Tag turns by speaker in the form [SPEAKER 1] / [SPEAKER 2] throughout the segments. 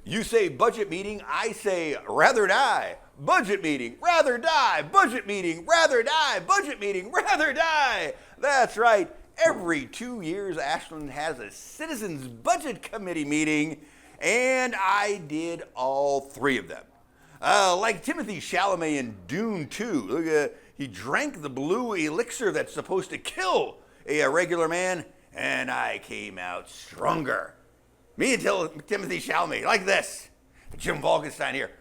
[SPEAKER 1] You say budget meeting, I say rather die. Budget meeting, rather die. Budget meeting, rather die. Budget meeting, rather die. That's right. Every 2 years, Ashland has a Citizens Budget Committee meeting, and I did all 3 of them. Like Timothy Chalamet in Dune 2. Look, he drank the blue elixir that's supposed to kill a regular man, and I came out stronger. Me and Timothy Chalamet, like this. Jim Falkenstein here,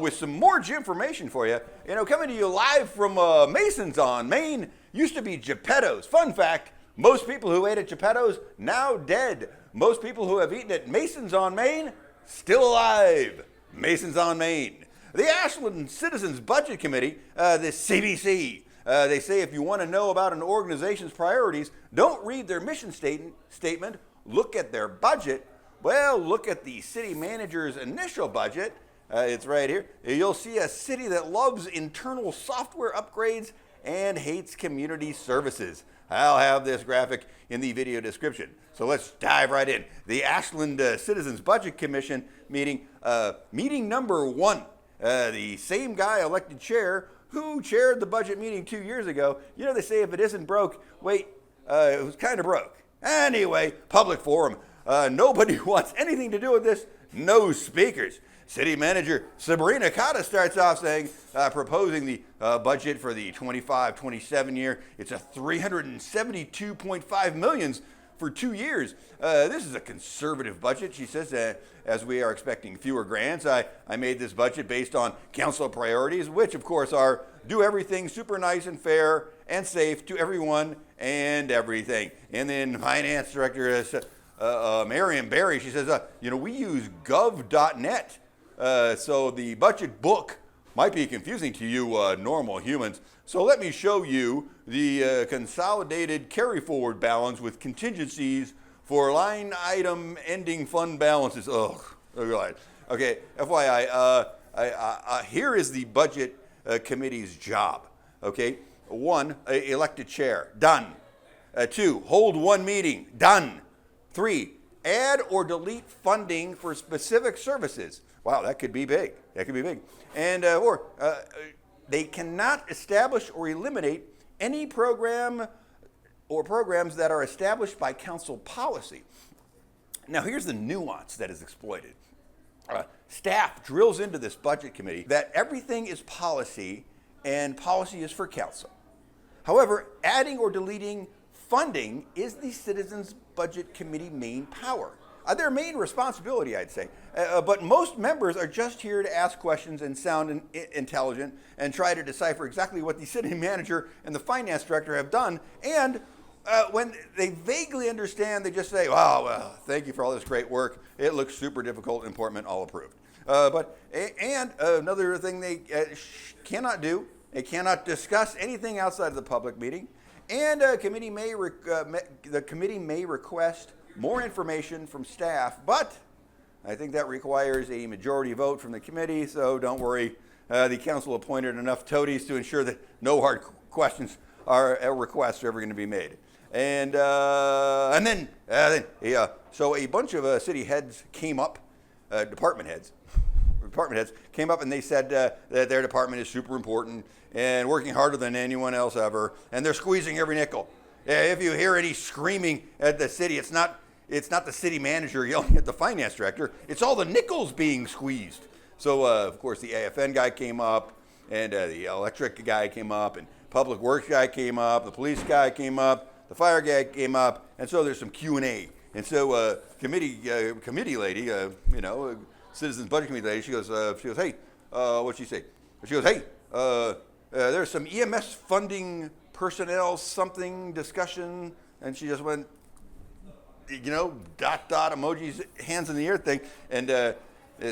[SPEAKER 1] with some more information for you. Coming to you live from Masons on Main. Used to be Geppetto's. Fun fact, most people who ate at Geppetto's, now dead. Most people who have eaten at Masons on Main, still alive. Masons on Main. The Ashland Citizens Budget Committee, the CBC, they say if you want to know about an organization's priorities, don't read their mission statement, look at their budget. Well, look at the city manager's initial budget. It's right here. You'll see a city that loves internal software upgrades and hates community services. I'll have this graphic in the video description. So let's dive right in. The Ashland Citizens Budget Commission meeting, meeting number 1. The same guy elected chair who chaired the budget meeting 2 years ago. They say if it isn't broke, wait, it was kind of broke. Anyway, public forum. Nobody wants anything to do with this. No speakers. City manager Sabrina Cotta starts off saying, proposing the budget for the 25-27 year. It's a $372.5 million for 2 years. This is a conservative budget, she says, as we are expecting fewer grants. I made this budget based on council priorities, which of course are do everything super nice and fair and safe to everyone and everything. And then finance director Marion Barry, she says, we use gov.net. So the budget book might be confusing to you normal humans. So let me show you the consolidated carry forward balance with contingencies for line item ending fund balances. Oh, God. Okay, FYI, here is the budget committee's job. Okay, 1, elect a chair, done. 2, hold 1 meeting, done. 3, add or delete funding for specific services. Wow, that could be big. And they cannot establish or eliminate any program or programs that are established by council policy. Now, here's the nuance that is exploited. Staff drills into this budget committee that everything is policy and policy is for council. However, adding or deleting funding is the Citizens Budget Committee main power. Their main responsibility, I'd say. But most members are just here to ask questions and sound intelligent and try to decipher exactly what the city manager and the finance director have done. And when they vaguely understand, they just say, wow, well, thank you for all this great work. It looks super difficult, important, all approved. And another thing they cannot do, they cannot discuss anything outside of the public meeting. And the committee may request more information from staff, but I think that requires a majority vote from the committee, so don't worry. The council appointed enough toadies to ensure that no hard questions or requests are ever going to be made. So a bunch of city heads came up, department heads came up and they said that their department is super important and working harder than anyone else ever, and they're squeezing every nickel. If you hear any screaming at the city, it's not the city manager yelling at the finance director. It's all the nickels being squeezed. So, of course, the AFN guy came up, and the electric guy came up, and public works guy came up, the police guy came up, the fire guy came up, and so there's some Q&A. And so committee lady, Citizens Budget Committee lady, she goes, hey, what'd she say? She goes, hey, there's some EMS funding personnel something discussion, and she just went, dot emojis, hands in the air thing, and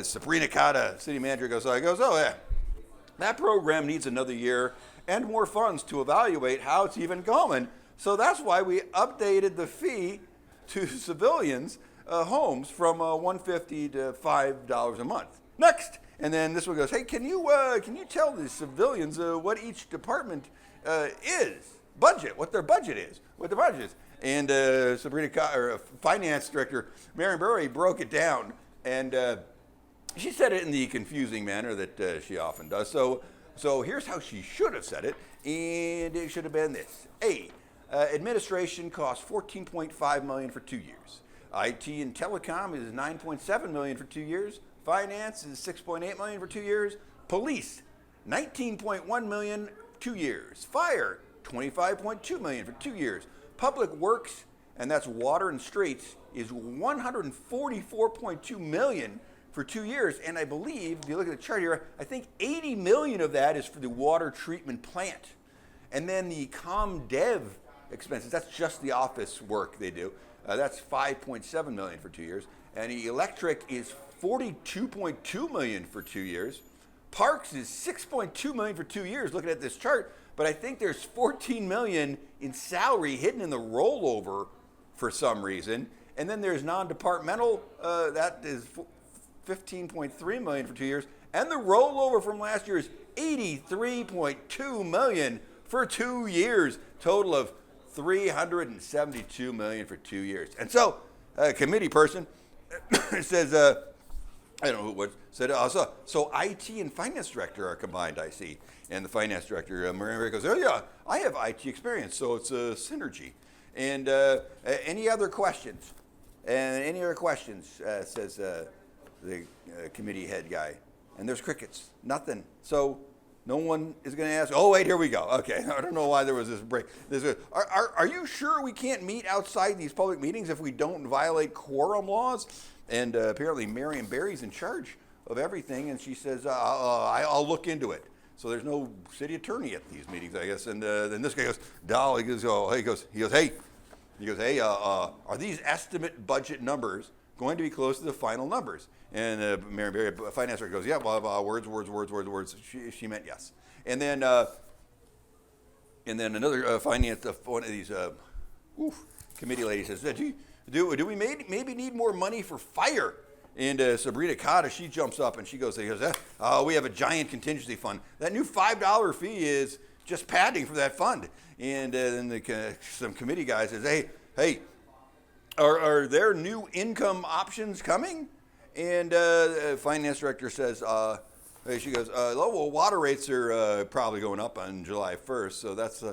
[SPEAKER 1] Sabrina Cotta, city manager, goes, oh yeah, that program needs another year and more funds to evaluate how it's even going. So that's why we updated the fee to civilians' homes from $150 to $5 a month. Next, and then this one goes, hey, can you tell the civilians what each department what their budget is. And Sabrina Cotta, finance director Marion Burry, broke it down And she said it in the confusing manner that she often does. So here's how she should have said it, and it should have been this. A, administration costs $14.5 million for 2 years. IT and telecom is $9.7 million for 2 years. Finance is $6.8 million for 2 years. Police, $19.1 million 2 years. Fire, $25.2 million for 2 years. Public Works, and that's water and streets, is $144.2 million for 2 years. And I believe, if you look at the chart here, I think $80 million of that is for the water treatment plant. And then the ComDev expenses, that's just the office work they do. That's $5.7 million for 2 years. And the electric is $42.2 million for 2 years. Parks is $6.2 million for 2 years, looking at this chart. But I think there's $14 million in salary hidden in the rollover for some reason. And then there's non-departmental, that is $15.3 million for 2 years. And the rollover from last year is $83.2 million for 2 years. Total of $372 million for 2 years. And so, a committee person says, I don't know who it was, said, so IT and finance director are combined, I see. And the finance director, Maria, goes, oh yeah, I have IT experience, so it's a synergy. And any other questions? And any other questions, says the committee head guy. And there's crickets, nothing. So no one is going to ask, oh, wait, here we go. Okay, I don't know why there was this break. Are you sure we can't meet outside these public meetings if we don't violate quorum laws? And apparently Marion Barry's in charge of everything, and she says, I'll look into it. So there's no city attorney at these meetings, I guess. And then this guy goes, Doll, he goes, hey, are these estimate budget numbers going to be close to the final numbers? And Marion Barry, finance director, goes, yeah, well, words. She meant yes. And then another finance, one of these committee ladies says, do we maybe need more money for fire? And Sabrina Cotta, she jumps up and she goes, we have a giant contingency fund. That new $5 fee is just padding for that fund. And then some committee guy says, hey, are there new income options coming? And finance director says, she goes, well, water rates are probably going up on July 1st, so that's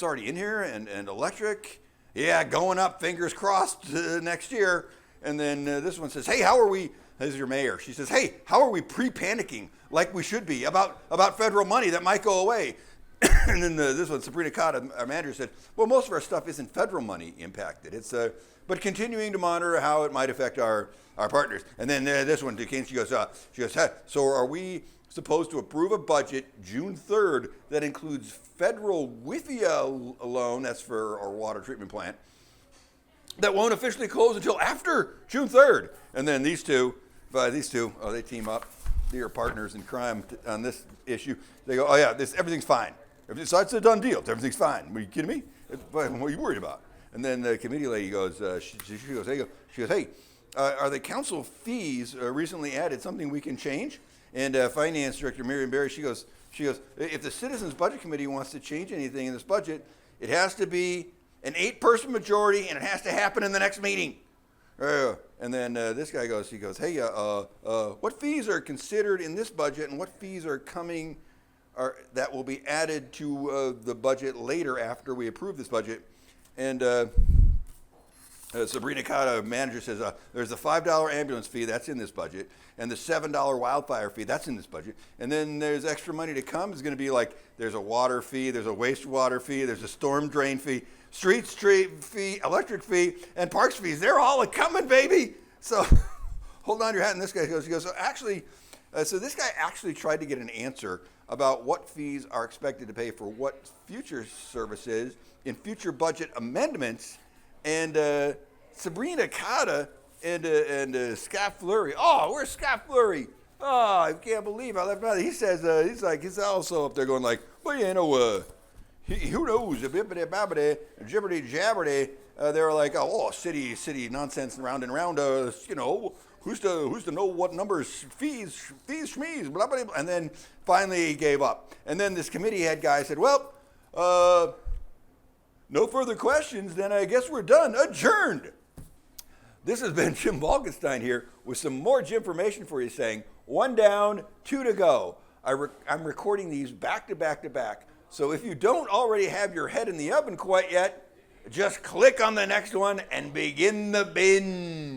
[SPEAKER 1] already in here, and electric, yeah, going up, fingers crossed, next year. And then this one says, hey, how are we, this is your mayor, she says, hey, how are we pre-panicking like we should be about federal money that might go away? And then this one, Sabrina Cotta, our manager, said, well, most of our stuff isn't federal money impacted. It's but continuing to monitor how it might affect our partners. And then this one, Duquesne, she goes, hey, so are we supposed to approve a budget June 3rd that includes federal WIFIA loan, that's for our water treatment plant, that won't officially close until after June 3rd? And then these two, they team up. They are partners in crime on this issue. They go, oh yeah, everything's fine. So it's a done deal. Everything's fine. Are you kidding me? What are you worried about? And then the committee lady goes, she goes, hey, are the council fees recently added something we can change? And finance director Marion Barry, she goes, if the Citizens Budget Committee wants to change anything in this budget, it has to be an 8-person majority, and it has to happen in the next meeting. And then this guy goes, hey, what fees are considered in this budget, and what fees are coming, that will be added to the budget later after we approve this budget? And Sabrina Cotta, manager, says there's a $5 ambulance fee, that's in this budget, and the $7 wildfire fee, that's in this budget. And then there's extra money to come. It's going to be like there's a water fee, there's a wastewater fee, there's a storm drain fee, street fee, electric fee, and parks fees. They're all coming, baby. So hold on to your hat. And this guy goes, so this guy actually tried to get an answer about what fees are expected to pay for what future services in future budget amendments. And Sabrina Cotta and Scott Fleury. Oh, where's Scott Fleury? Oh, I can't believe I left him out. He says, he's also up there going like, well, who knows? Bibbidi babbidi, jibberty jabberty. They're like, city nonsense, round and round. Who's to know what numbers, fees, schmees, blah, blah, blah. And then finally he gave up. And then this committee head guy said, well, no further questions, then I guess we're done. Adjourned. This has been Jim Balkenstein here with some more information for you saying 1 down, 2 to go. I'm recording these back to back to back. So if you don't already have your head in the oven quite yet, just click on the next one and begin the binge.